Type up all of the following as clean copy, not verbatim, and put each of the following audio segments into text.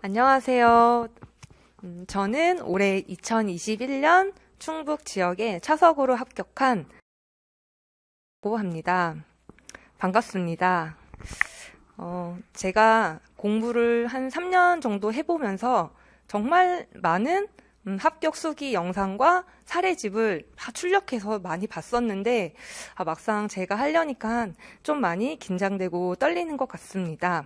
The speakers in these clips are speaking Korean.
안녕하세요. 저는 올해 2021년 충북 지역에 차석으로 합격한 고 합니다. 반갑습니다. 제가 공부를 한 3년 정도 해보면서 정말 많은 합격 수기 영상과 사례집을 다 출력해서 많이 봤었는데 막상 제가 하려니까 좀 많이 긴장되고 떨리는 것 같습니다.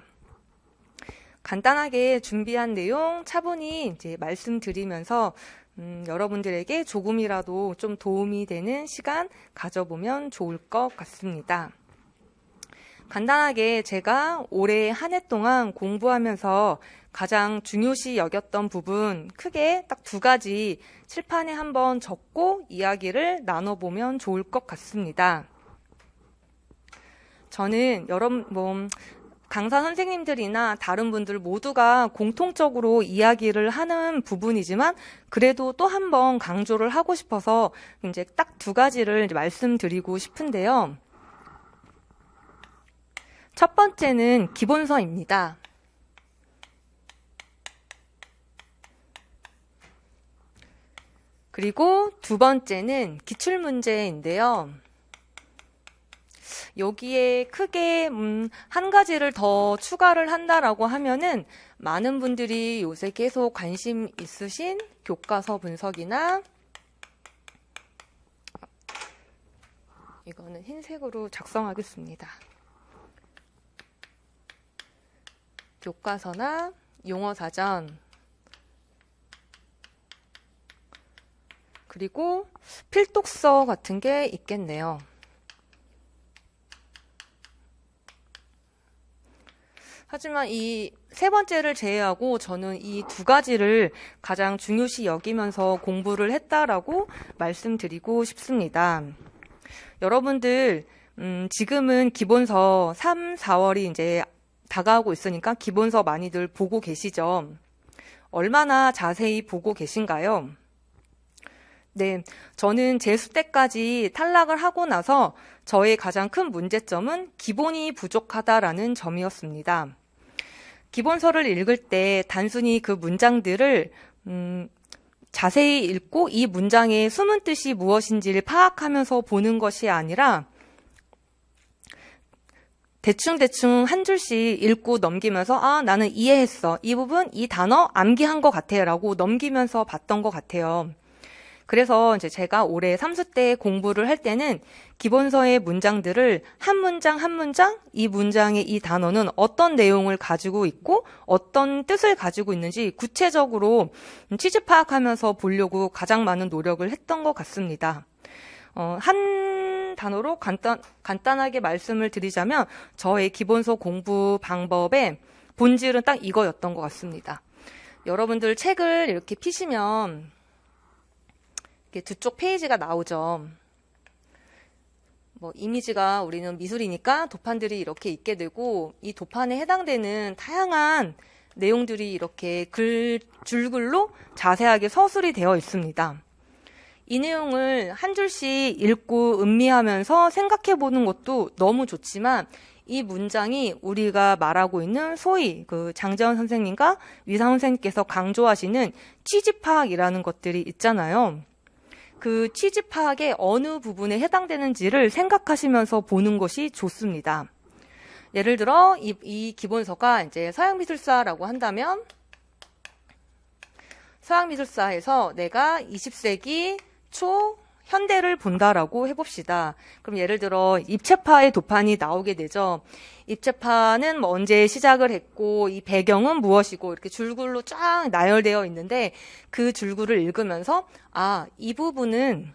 간단하게 준비한 내용 차분히 이제 말씀드리면서 여러분들에게 조금이라도 좀 도움이 되는 시간 가져보면 좋을 것 같습니다. 간단하게 제가 올해 한 해 동안 공부하면서 가장 중요시 여겼던 부분 크게 딱 2가지 칠판에 한번 적고 이야기를 나눠보면 좋을 것 같습니다. 저는 강사 선생님들이나 다른 분들 모두가 공통적으로 이야기를 하는 부분이지만 그래도 또 한 번 강조를 하고 싶어서 이제 딱 2가지를 말씀드리고 싶은데요. 첫 번째는 기본서입니다. 그리고 2번째는 기출문제인데요. 여기에 크게 한 가지를 더 추가를 한다라고 하면은 많은 분들이 요새 계속 관심 있으신 교과서 분석이나 이거는 흰색으로 작성하겠습니다. 교과서나 용어사전 그리고 필독서 같은 게 있겠네요. 하지만 이 3번째를 제외하고 저는 이 2가지를 가장 중요시 여기면서 공부를 했다라고 말씀드리고 싶습니다. 여러분들 지금은 기본서 3, 4월이 이제 다가오고 있으니까 기본서 많이들 보고 계시죠? 얼마나 자세히 보고 계신가요? 네, 저는 재수 때까지 탈락을 하고 나서 저의 가장 큰 문제점은 기본이 부족하다라는 점이었습니다. 기본서를 읽을 때 단순히 그 문장들을 자세히 읽고 이 문장의 숨은 뜻이 무엇인지를 파악하면서 보는 것이 아니라 대충 한 줄씩 읽고 넘기면서 나는 이해했어. 이 부분, 이 단어 암기한 것 같아 라고 넘기면서 봤던 것 같아요. 그래서 이제 제가 올해 3수 때 공부를 할 때는 기본서의 문장들을 한 문장 한 문장 이 문장의 이 단어는 어떤 내용을 가지고 있고 어떤 뜻을 가지고 있는지 구체적으로 취지 파악하면서 보려고 가장 많은 노력을 했던 것 같습니다. 한 단어로 간단하게 말씀을 드리자면 저의 기본서 공부 방법의 본질은 딱 이거였던 것 같습니다. 여러분들 책을 이렇게 피시면 이렇게 2쪽 페이지가 나오죠. 이미지가 우리는 미술이니까 도판들이 이렇게 있게 되고 이 도판에 해당되는 다양한 내용들이 이렇게 줄글로 자세하게 서술이 되어 있습니다. 이 내용을 한 줄씩 읽고 음미하면서 생각해 보는 것도 너무 좋지만 이 문장이 우리가 말하고 있는 소위 그 장재원 선생님과 위상 선생님께서 강조하시는 취지 파악이라는 것들이 있잖아요. 그 취지 파악의 어느 부분에 해당되는지를 생각하시면서 보는 것이 좋습니다. 예를 들어 이 기본서가 이제 서양미술사라고 한다면 서양미술사에서 내가 20세기 초 현대를 본다라고 해봅시다. 그럼 예를 들어 입체파의 도판이 나오게 되죠. 입체파는 언제 시작을 했고 이 배경은 무엇이고 이렇게 줄글로 쫙 나열되어 있는데 그 줄글을 읽으면서 이 부분은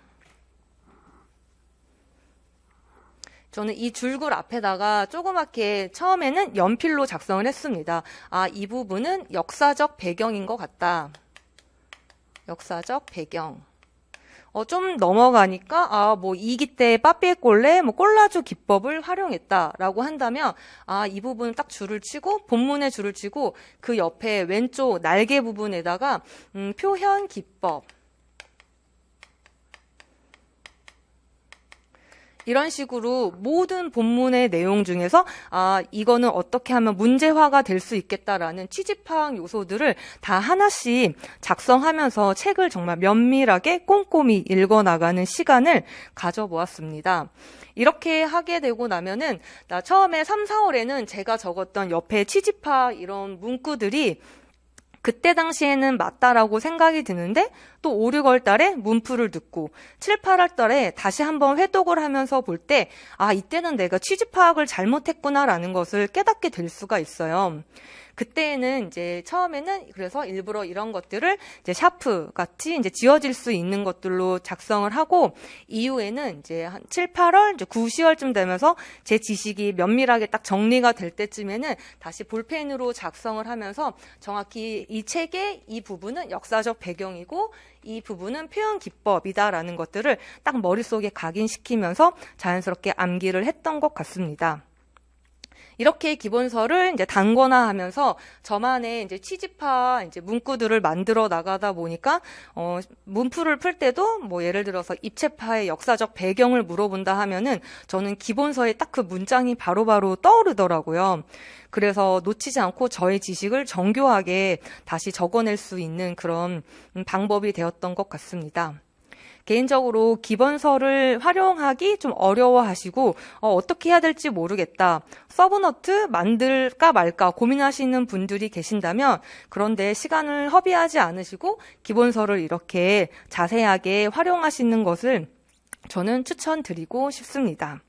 저는 이 줄글 앞에다가 조그맣게 처음에는 연필로 작성을 했습니다. 이 부분은 역사적 배경인 것 같다. 역사적 배경. 좀 넘어가니까 이기 때 빠삐에꼴레 꼴라주 기법을 활용했다라고 한다면 이 부분은 딱 줄을 치고 본문에 줄을 치고 그 옆에 왼쪽 날개 부분에다가 표현 기법 이런 식으로 모든 본문의 내용 중에서 이거는 어떻게 하면 문제화가 될 수 있겠다라는 취지 파악 요소들을 다 하나씩 작성하면서 책을 정말 면밀하게 꼼꼼히 읽어나가는 시간을 가져보았습니다. 이렇게 하게 되고 나면은 처음에 3, 4월에는 제가 적었던 옆에 취지 파악 이런 문구들이 그때 당시에는 맞다라고 생각이 드는데 또 5, 6월 달에 문풀을 듣고 7, 8월 달에 다시 한번 회독을 하면서 볼 때 이때는 내가 취지 파악을 잘못했구나라는 것을 깨닫게 될 수가 있어요. 그때는 이제 처음에는 그래서 일부러 이런 것들을 이제 샤프 같이 이제 지워질 수 있는 것들로 작성을 하고 이후에는 이제 한 7, 8월, 이제 9, 10월쯤 되면서 제 지식이 면밀하게 딱 정리가 될 때쯤에는 다시 볼펜으로 작성을 하면서 정확히 이 책의 이 부분은 역사적 배경이고 이 부분은 표현 기법이다라는 것들을 딱 머릿속에 각인시키면서 자연스럽게 암기를 했던 것 같습니다. 이렇게 기본서를 이제 단권화하면서 저만의 이제 취지파 이제 문구들을 만들어 나가다 보니까 문풀을 풀 때도 뭐 예를 들어서 입체파의 역사적 배경을 물어본다 하면은 저는 기본서에 딱 그 문장이 바로바로 떠오르더라고요. 그래서 놓치지 않고 저의 지식을 정교하게 다시 적어낼 수 있는 그런 방법이 되었던 것 같습니다. 개인적으로 기본서를 활용하기 좀 어려워하시고 어떻게 해야 될지 모르겠다. 서브노트 만들까 말까 고민하시는 분들이 계신다면 그런데 시간을 허비하지 않으시고 기본서를 이렇게 자세하게 활용하시는 것을 저는 추천드리고 싶습니다.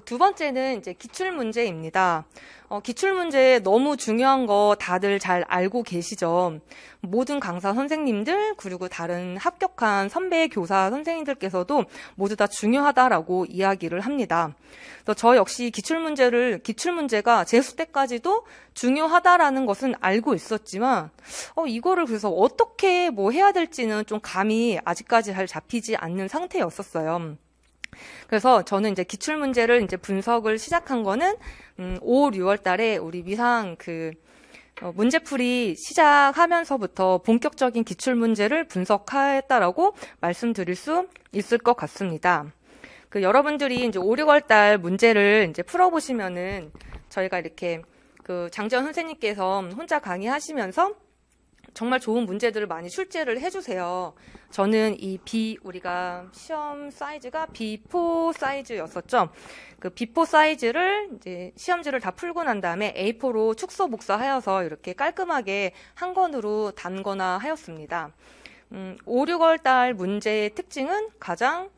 두 번째는 이제 기출문제입니다. 기출문제 너무 중요한 거 다들 잘 알고 계시죠? 모든 강사 선생님들 그리고 다른 합격한 선배 교사 선생님들께서도 모두 다 중요하다라고 이야기를 합니다. 그래서 저 역시 기출문제가 재수 때까지도 중요하다라는 것은 알고 있었지만 이거를 그래서 어떻게 뭐 해야 될지는 좀 감이 아직까지 잘 잡히지 않는 상태였었어요. 그래서 저는 이제 기출문제를 이제 분석을 시작한 거는 5, 6월 달에 우리 미상 문제풀이 시작하면서부터 본격적인 기출문제를 분석했다라고 말씀드릴 수 있을 것 같습니다. 여러분들이 이제 5, 6월 달 문제를 이제 풀어보시면은 저희가 이렇게 장지연 선생님께서 혼자 강의하시면서 정말 좋은 문제들을 많이 출제를 해주세요. 저는 우리가 시험 사이즈가 B4 사이즈였었죠. 그 B4 사이즈를 이제 시험지를 다 풀고 난 다음에 A4로 축소 복사하여서 이렇게 깔끔하게 한 권으로 담거나 하였습니다. 5, 6월 달 문제의 특징은 가장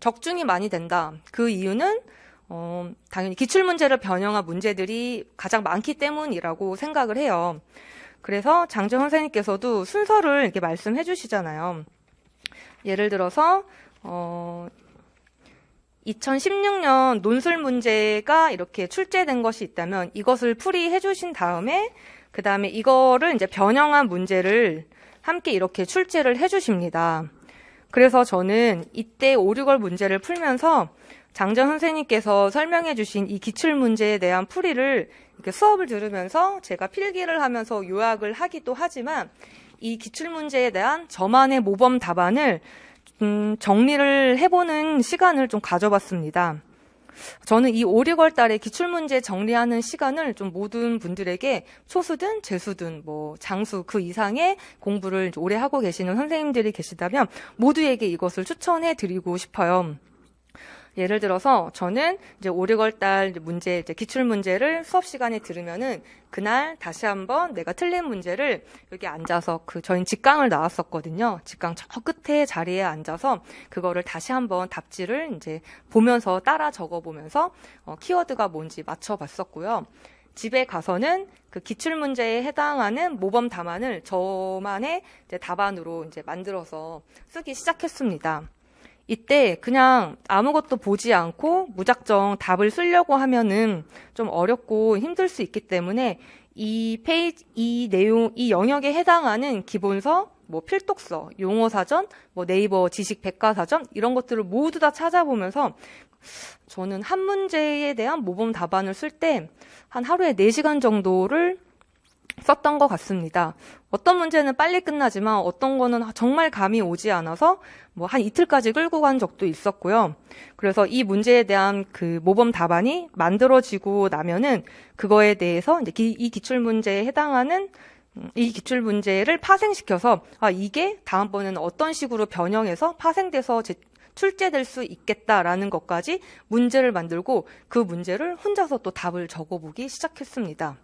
적중이 많이 된다. 그 이유는 당연히 기출문제를 변형한 문제들이 가장 많기 때문이라고 생각을 해요. 그래서 장지연 선생님께서도 순서를 이렇게 말씀해 주시잖아요. 예를 들어서 2016년 논술 문제가 이렇게 출제된 것이 있다면 이것을 풀이해 주신 다음에 그 다음에 이거를 이제 변형한 문제를 함께 이렇게 출제를 해 주십니다. 그래서 저는 이때 5, 6월 문제를 풀면서 장지연 선생님께서 설명해 주신 이 기출문제에 대한 풀이를 이렇게 수업을 들으면서 제가 필기를 하면서 요약을 하기도 하지만 이 기출문제에 대한 저만의 모범 답안을 정리를 해보는 시간을 좀 가져봤습니다. 저는 이 5, 6월 달에 기출문제 정리하는 시간을 좀 모든 분들에게 소수든 재수든 뭐 장수 그 이상의 공부를 오래 하고 계시는 선생님들이 계시다면 모두에게 이것을 추천해 드리고 싶어요. 예를 들어서 저는 이제 5, 6월 달 문제, 이제 기출 문제를 수업 시간에 들으면은 그날 다시 한번 내가 틀린 문제를 여기 앉아서 저희는 직강을 나왔었거든요. 직강 저 끝에 자리에 앉아서 그거를 다시 한번 답지를 이제 보면서 따라 적어보면서 키워드가 뭔지 맞춰봤었고요. 집에 가서는 그 기출 문제에 해당하는 모범 답안을 저만의 이제 답안으로 이제 만들어서 쓰기 시작했습니다. 이때 그냥 아무것도 보지 않고 무작정 답을 쓰려고 하면은 좀 어렵고 힘들 수 있기 때문에 이 내용, 이 영역에 해당하는 기본서, 뭐 필독서, 용어사전, 뭐 네이버 지식 백과사전 이런 것들을 모두 다 찾아보면서 저는 한 문제에 대한 모범 답안을 쓸 때 한 하루에 4시간 정도를 썼던 것 같습니다. 어떤 문제는 빨리 끝나지만 어떤 거는 정말 감이 오지 않아서 뭐 한 이틀까지 끌고 간 적도 있었고요. 그래서 이 문제에 대한 그 모범 답안이 만들어지고 나면은 그거에 대해서 이제 이 기출문제에 해당하는 이 기출문제를 파생시켜서 이게 다음번에는 어떤 식으로 변형해서 파생돼서 출제될 수 있겠다라는 것까지 문제를 만들고 그 문제를 혼자서 또 답을 적어보기 시작했습니다.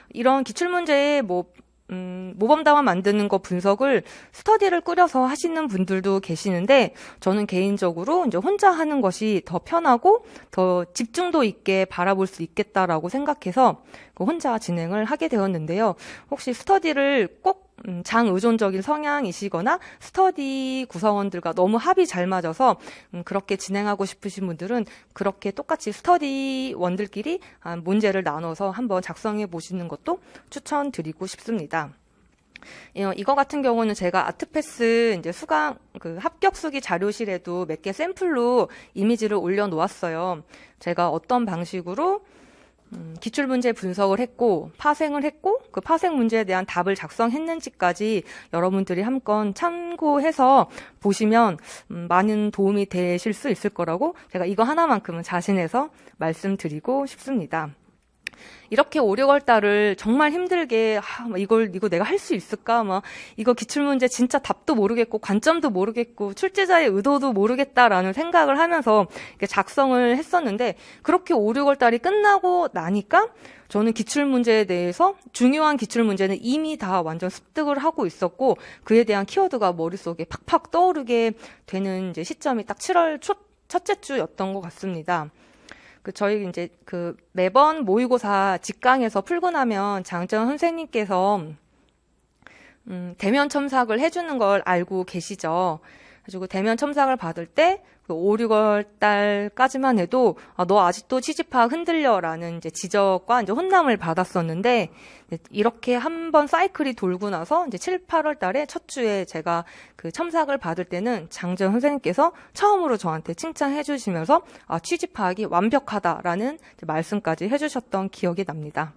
이런 기출문제의 모범답안 만드는 거 분석을 스터디를 꾸려서 하시는 분들도 계시는데 저는 개인적으로 이제 혼자 하는 것이 더 편하고 더 집중도 있게 바라볼 수 있겠다라고 생각해서 혼자 진행을 하게 되었는데요. 혹시 스터디를 꼭 장의존적인 성향이시거나 스터디 구성원들과 너무 합이 잘 맞아서 그렇게 진행하고 싶으신 분들은 그렇게 똑같이 스터디원들끼리 문제를 나눠서 한번 작성해 보시는 것도 추천드리고 싶습니다. 이거 같은 경우는 제가 아트패스 이제 수강 합격수기 자료실에도 몇 개 샘플로 이미지를 올려놓았어요. 제가 어떤 방식으로 기출문제 분석을 했고 파생을 했고 그 파생 문제에 대한 답을 작성했는지까지 여러분들이 한번 참고해서 보시면 많은 도움이 되실 수 있을 거라고 제가 이거 하나만큼은 자신해서 말씀드리고 싶습니다. 이렇게 5, 6월 달을 정말 힘들게 이거 내가 할 수 있을까? 이거 기출문제 진짜 답도 모르겠고 관점도 모르겠고 출제자의 의도도 모르겠다라는 생각을 하면서 작성을 했었는데 그렇게 5, 6월 달이 끝나고 나니까 저는 기출문제에 대해서 중요한 기출문제는 이미 다 완전 습득을 하고 있었고 그에 대한 키워드가 머릿속에 팍팍 떠오르게 되는 이제 시점이 딱 7월 첫째 주였던 것 같습니다. 저희 이제 매번 모의고사 직강에서 풀고 나면 장재원 선생님께서 대면 첨삭을 해주는 걸 알고 계시죠. 그래가지고 대면 첨삭을 받을 때 5, 6월 달까지만 해도 너 아직도 취집학 흔들려라는 이제 지적과 이제 혼남을 받았었는데 이렇게 한번 사이클이 돌고 나서 이제 7, 8월 달에 첫 주에 제가 그 첨삭을 받을 때는 장재원 선생님께서 처음으로 저한테 칭찬해 주시면서 취집학이 완벽하다라는 말씀까지 해주셨던 기억이 납니다.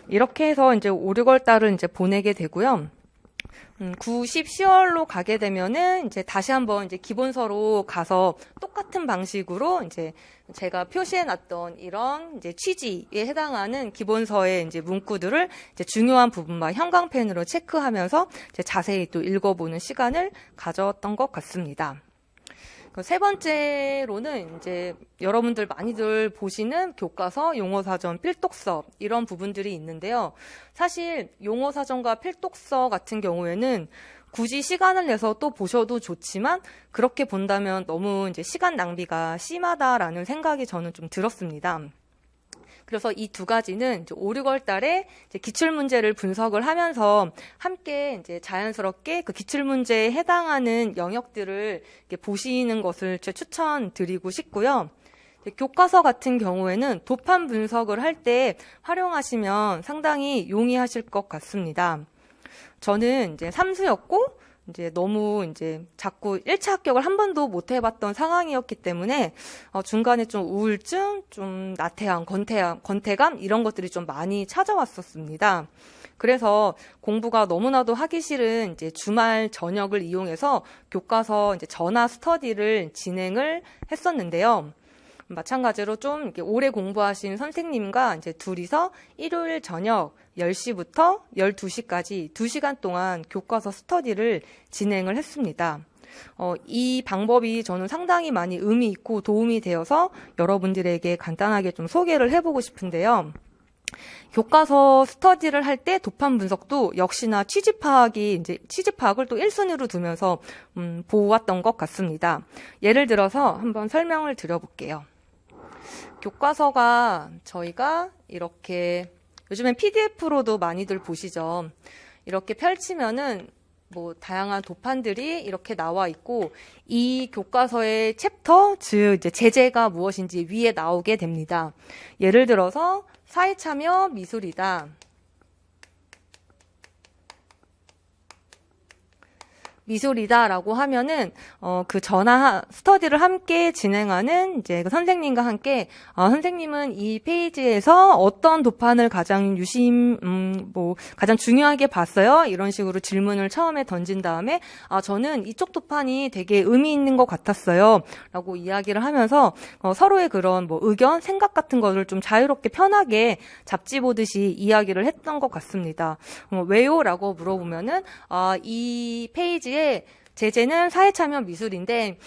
이렇게 해서 이제 5, 6월 달을 이제 보내게 되고요. 9, 10, 10월로 가게 되면은 이제 다시 한번 이제 기본서로 가서 똑같은 방식으로 이제 제가 표시해 놨던 이런 이제 취지에 해당하는 기본서의 이제 문구들을 이제 중요한 부분만 형광펜으로 체크하면서 이제 자세히 또 읽어보는 시간을 가졌던 것 같습니다. 세 번째로는 이제 여러분들 많이들 보시는 교과서, 용어사전, 필독서 이런 부분들이 있는데요. 사실 용어사전과 필독서 같은 경우에는 굳이 시간을 내서 또 보셔도 좋지만 그렇게 본다면 너무 이제 시간 낭비가 심하다라는 생각이 저는 좀 들었습니다. 그래서 이 두 가지는 이제 5, 6월 달에 이제 기출문제를 분석을 하면서 함께 이제 자연스럽게 그 기출문제에 해당하는 영역들을 이렇게 보시는 것을 추천드리고 싶고요. 교과서 같은 경우에는 도판 분석을 할 때 활용하시면 상당히 용이하실 것 같습니다. 저는 이제 삼수였고 이제 너무 이제 자꾸 1차 합격을 한 번도 못 해봤던 상황이었기 때문에 중간에 좀 우울증, 좀 나태함, 권태감 이런 것들이 좀 많이 찾아왔었습니다. 그래서 공부가 너무나도 하기 싫은 이제 주말 저녁을 이용해서 교과서 이제 전화 스터디를 진행을 했었는데요. 마찬가지로 좀 이렇게 오래 공부하신 선생님과 이제 둘이서 일요일 저녁 10시부터 12시까지 2시간 동안 교과서 스터디를 진행을 했습니다. 이 방법이 저는 상당히 많이 의미 있고 도움이 되어서 여러분들에게 간단하게 좀 소개를 해보고 싶은데요. 교과서 스터디를 할 때 도판 분석도 역시나 취집파악을 또 1순위로 두면서 보았던 것 같습니다. 예를 들어서 한번 설명을 드려볼게요. 교과서가 저희가 이렇게 요즘엔 PDF로도 많이들 보시죠. 이렇게 펼치면은 뭐 다양한 도판들이 이렇게 나와 있고 이 교과서의 챕터, 즉 이제 제재가 무엇인지 위에 나오게 됩니다. 예를 들어서 사회참여 미술이다. 미술이다라고 하면은 그 전화 스터디를 함께 진행하는 이제 그 선생님과 함께 선생님은 이 페이지에서 어떤 도판을 가장 가장 중요하게 봤어요? 이런 식으로 질문을 처음에 던진 다음에 저는 이쪽 도판이 되게 의미 있는 것 같았어요. 라고 이야기를 하면서 서로의 그런 뭐 의견, 생각 같은 것을 좀 자유롭게 편하게 잡지 보듯이 이야기를 했던 것 같습니다. 왜요? 라고 물어보면은 이 페이지에 제재는 사회참여 미술인데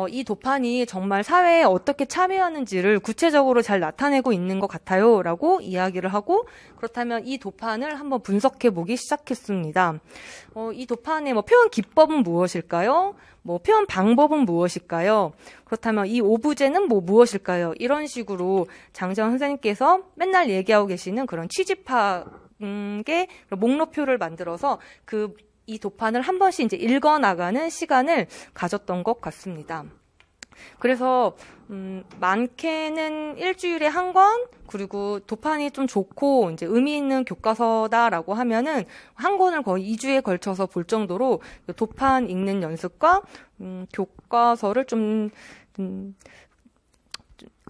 이 도판이 정말 사회에 어떻게 참여하는지를 구체적으로 잘 나타내고 있는 것 같아요 라고 이야기를 하고, 그렇다면 이 도판을 한번 분석해 보기 시작했습니다. 이 도판의 표현 기법은 무엇일까요? 표현 방법은 무엇일까요? 그렇다면 이 오브제는 무엇일까요? 이런 식으로 장재원 선생님께서 맨날 얘기하고 계시는 그런 취집학의 목록표를 만들어서 이 도판을 한 번씩 이제 읽어나가는 시간을 가졌던 것 같습니다. 그래서 많게는 일주일에 한 권, 그리고 도판이 좀 좋고 이제 의미 있는 교과서다라고 하면은 한 권을 거의 2주에 걸쳐서 볼 정도로 도판 읽는 연습과 교과서를 좀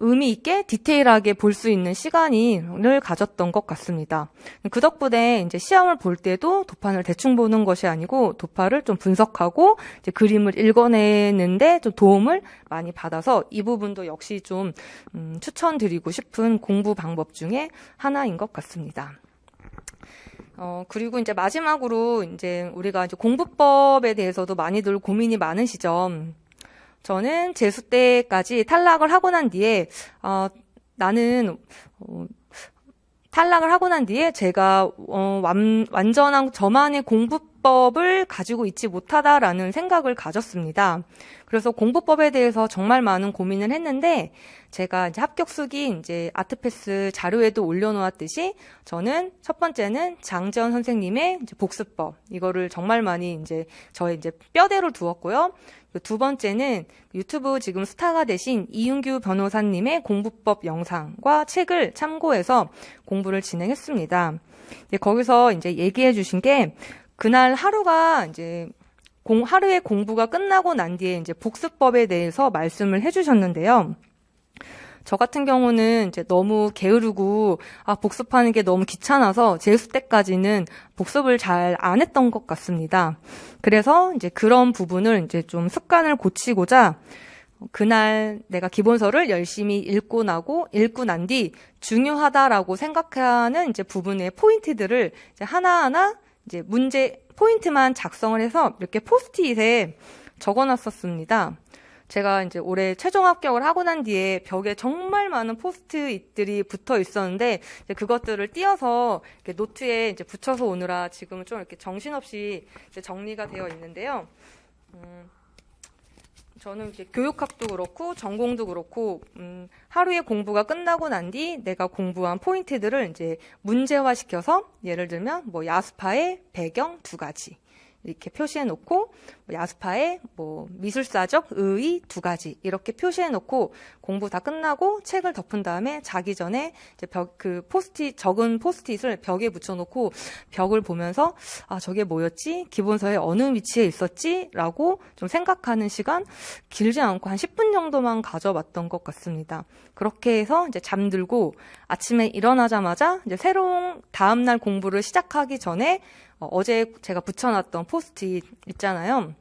의미 있게 디테일하게 볼 수 있는 시간을 가졌던 것 같습니다. 그 덕분에 이제 시험을 볼 때도 도판을 대충 보는 것이 아니고 도판을 좀 분석하고 이제 그림을 읽어내는데 좀 도움을 많이 받아서 이 부분도 역시 좀 추천드리고 싶은 공부 방법 중에 하나인 것 같습니다. 그리고 이제 마지막으로 이제 우리가 이제 공부법에 대해서도 많이들 고민이 많으시죠. 저는 재수 때까지 탈락을 하고 난 뒤에 탈락을 하고 난 뒤에 제가 완전한 저만의 공부법을 가지고 있지 못하다라는 생각을 가졌습니다. 그래서 공부법에 대해서 정말 많은 고민을 했는데, 제가 이제 합격수기 이제 아트패스 자료에도 올려놓았듯이 저는 첫 번째는 장재원 선생님의 이제 복습법, 이거를 정말 많이 이제 저의 이제 뼈대로 두었고요. 두 번째는 유튜브 지금 스타가 되신 이윤규 변호사님의 공부법 영상과 책을 참고해서 공부를 진행했습니다. 거기서 이제 얘기해 주신 게, 그날 하루가 이제 하루의 공부가 끝나고 난 뒤에 이제 복습법에 대해서 말씀을 해 주셨는데요. 저 같은 경우는 이제 너무 게으르고 복습하는 게 너무 귀찮아서 재수 때까지는 복습을 잘 안 했던 것 같습니다. 그래서 이제 그런 부분을 이제 좀 습관을 고치고자 그날 내가 기본서를 열심히 읽고 난 뒤 중요하다라고 생각하는 이제 부분의 포인트들을 이제 하나하나 이제 문제 포인트만 작성을 해서 이렇게 포스트잇에 적어놨었습니다. 제가 이제 올해 최종 합격을 하고 난 뒤에 벽에 정말 많은 포스트잇들이 붙어 있었는데, 이제 그것들을 띄어서 이렇게 노트에 이제 붙여서 오느라 지금은 좀 이렇게 정신없이 이제 정리가 되어 있는데요. 저는 이제 교육학도 그렇고 전공도 그렇고 하루의 공부가 끝나고 난 뒤 내가 공부한 포인트들을 이제 문제화시켜서, 예를 들면 야스파의 배경 2가지 이렇게 표시해 놓고, 야스파의 미술사적 의의 2가지 이렇게 표시해 놓고, 공부 다 끝나고 책을 덮은 다음에 자기 전에 이제 적은 포스트잇을 벽에 붙여 놓고 벽을 보면서 저게 뭐였지? 기본서에 어느 위치에 있었지? 라고 좀 생각하는 시간, 길지 않고 한 10분 정도만 가져봤던 것 같습니다. 그렇게 해서 이제 잠들고 아침에 일어나자마자 이제 새로운 다음날 공부를 시작하기 전에 어제 제가 붙여놨던 포스트잇 있잖아요.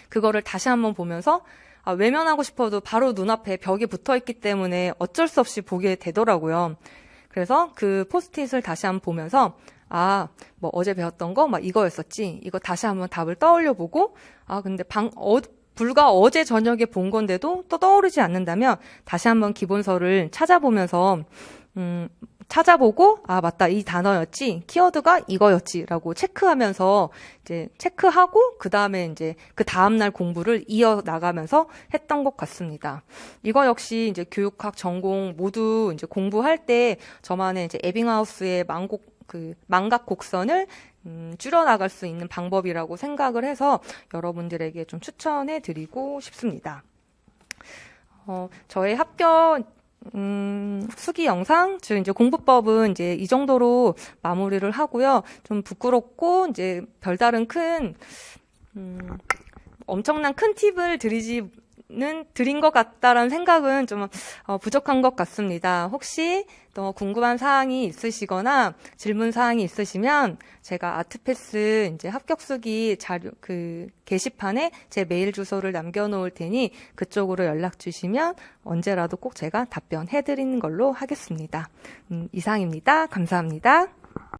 그거를 다시 한번 보면서 외면하고 싶어도 바로 눈앞에 벽이 붙어있기 때문에 어쩔 수 없이 보게 되더라고요. 그래서 그 포스트잇을 다시 한번 보면서 어제 배웠던 거 이거였었지. 이거 다시 한번 답을 떠올려보고, 근데 불과 어제 저녁에 본 건데도 또 떠오르지 않는다면 다시 한번 기본서를 찾아보면서 찾아보고 맞다, 이 단어였지, 키워드가 이거였지라고 체크하면서 이제 체크하고 그 다음에 이제 그 다음날 공부를 이어 나가면서 했던 것 같습니다. 이거 역시 이제 교육학 전공 모두 이제 공부할 때 저만의 이제 에빙하우스의 망각 곡선을 줄여 나갈 수 있는 방법이라고 생각을 해서 여러분들에게 좀 추천해 드리고 싶습니다. 저의 합격 수기 영상, 즉 이제 공부법은 이제 이 정도로 마무리를 하고요. 좀 부끄럽고 이제 별다른 큰 엄청난 큰 팁을 드린 것 같다라는 생각은 좀 부족한 것 같습니다. 혹시 또 궁금한 사항이 있으시거나 질문 사항이 있으시면 제가 아트패스 이제 합격수기 자료 게시판에 제 메일 주소를 남겨놓을 테니 그쪽으로 연락 주시면 언제라도 꼭 제가 답변해 드리는 걸로 하겠습니다. 이상입니다. 감사합니다.